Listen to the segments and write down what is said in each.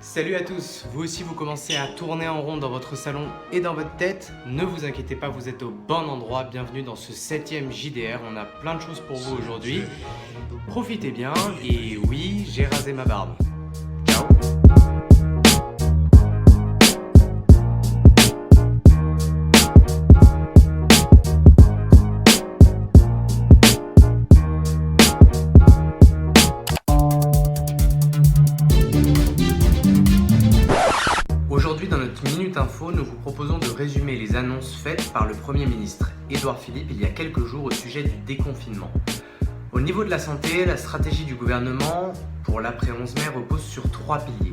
Salut à tous, vous aussi vous commencez à tourner en rond dans votre salon et dans votre tête. Ne vous inquiétez pas, vous êtes au bon endroit, bienvenue dans ce 7e JDR, on a plein de choses pour vous aujourd'hui. Profitez bien et oui, j'ai rasé ma barbe. Ciao. Aujourd'hui, dans notre Minute Info, nous vous proposons de résumer les annonces faites par le Premier ministre, Édouard Philippe, il y a quelques jours au sujet du déconfinement. Au niveau de la santé, la stratégie du gouvernement pour l'après-11 mai repose sur 3 piliers.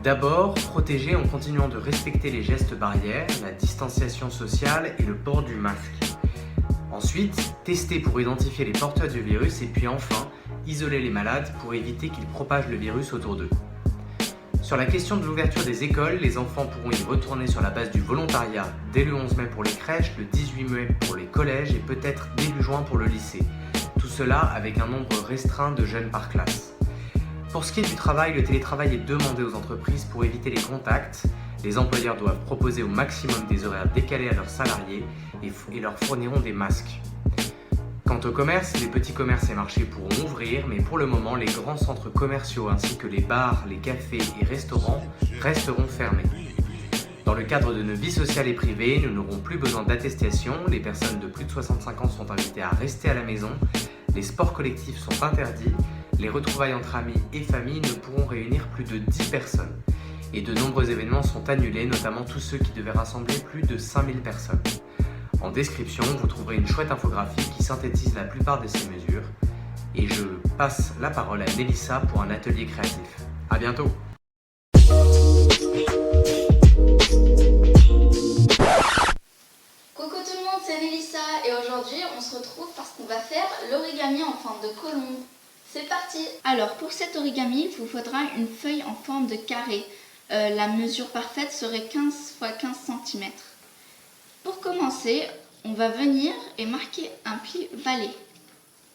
D'abord, protéger en continuant de respecter les gestes barrières, la distanciation sociale et le port du masque. Ensuite, tester pour identifier les porteurs du virus et puis enfin, isoler les malades pour éviter qu'ils propagent le virus autour d'eux. Sur la question de l'ouverture des écoles, les enfants pourront y retourner sur la base du volontariat dès le 11 mai pour les crèches, le 18 mai pour les collèges et peut-être début juin pour le lycée. Tout cela avec un nombre restreint de jeunes par classe. Pour ce qui est du travail, le télétravail est demandé aux entreprises pour éviter les contacts. Les employeurs doivent proposer au maximum des horaires décalés à leurs salariés et leur fourniront des masques. Quant au commerce, les petits commerces et marchés pourront ouvrir, mais pour le moment, les grands centres commerciaux ainsi que les bars, les cafés et restaurants resteront fermés. Dans le cadre de nos vies sociales et privées, nous n'aurons plus besoin d'attestation, les personnes de plus de 65 ans sont invitées à rester à la maison, les sports collectifs sont interdits, les retrouvailles entre amis et familles ne pourront réunir plus de 10 personnes. Et de nombreux événements sont annulés, notamment tous ceux qui devaient rassembler plus de 5000 personnes. En description, vous trouverez une chouette infographie qui synthétise la plupart de ces mesures. Et je passe la parole à Mélissa pour un atelier créatif. À bientôt! Coucou tout le monde, c'est Mélissa et aujourd'hui on se retrouve parce qu'on va faire l'origami en forme de colombe. C'est parti! Alors pour cet origami, il vous faudra une feuille en forme de carré. La mesure parfaite serait 15 x 15 cm. Pour commencer, on va venir et marquer un pli valet,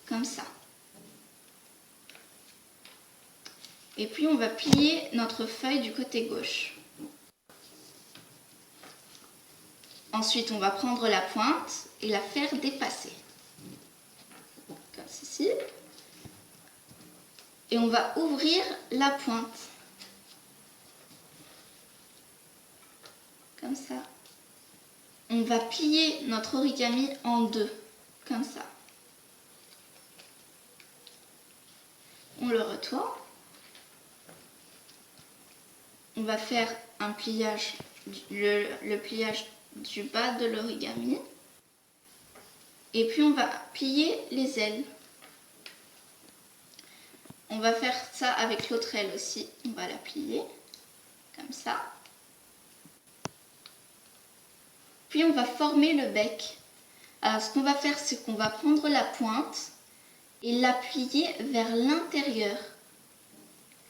comme ça. Et puis on va plier notre feuille du côté gauche. Ensuite, on va prendre la pointe et la faire dépasser, comme ceci. Et on va ouvrir la pointe, comme ça. On va plier notre origami en deux, comme ça. On le retourne. On va faire un pliage, le pliage du bas de l'origami. Et puis on va plier les ailes. On va faire ça avec l'autre aile aussi. On va la plier, comme ça. Puis on va former le bec. Alors ce qu'on va faire, c'est qu'on va prendre la pointe et la plier vers l'intérieur.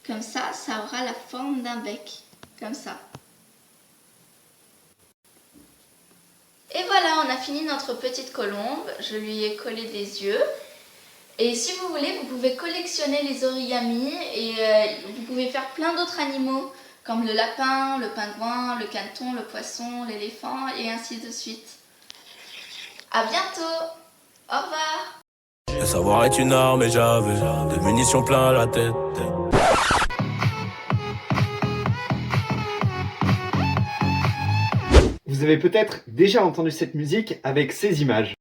Comme ça, ça aura la forme d'un bec. Comme ça. Et voilà, on a fini notre petite colombe. Je lui ai collé des yeux. Et si vous voulez, vous pouvez collectionner les origamis et vous pouvez faire plein d'autres animaux. Comme le lapin, le pingouin, le caneton, le poisson, l'éléphant et ainsi de suite. À bientôt. Au revoir. Le savoir est une arme et j'avais des munitions plein la tête. Vous avez peut-être déjà entendu cette musique avec ces images.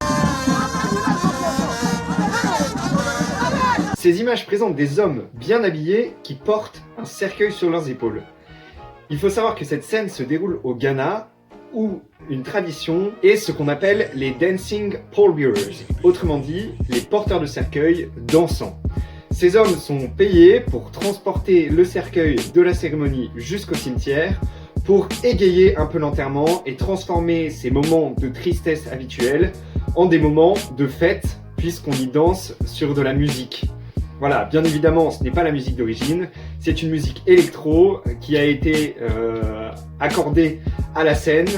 Ces images présentent des hommes bien habillés qui portent un cercueil sur leurs épaules. Il faut savoir que cette scène se déroule au Ghana, où une tradition est ce qu'on appelle les Dancing Pallbearers, autrement dit, les porteurs de cercueil dansants. Ces hommes sont payés pour transporter le cercueil de la cérémonie jusqu'au cimetière, pour égayer un peu l'enterrement et transformer ces moments de tristesse habituels en des moments de fête, puisqu'on y danse sur de la musique. Voilà, bien évidemment, ce n'est pas la musique d'origine, c'est une musique électro qui a été accordée à la scène,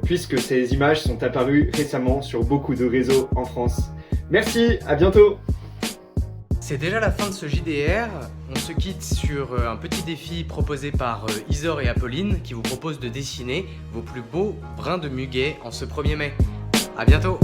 puisque ces images sont apparues récemment sur beaucoup de réseaux en France. Merci, à bientôt! C'est déjà la fin de ce JDR. On se quitte sur un petit défi proposé par Isor et Apolline qui vous propose de dessiner vos plus beaux brins de muguet en ce 1er mai. A bientôt!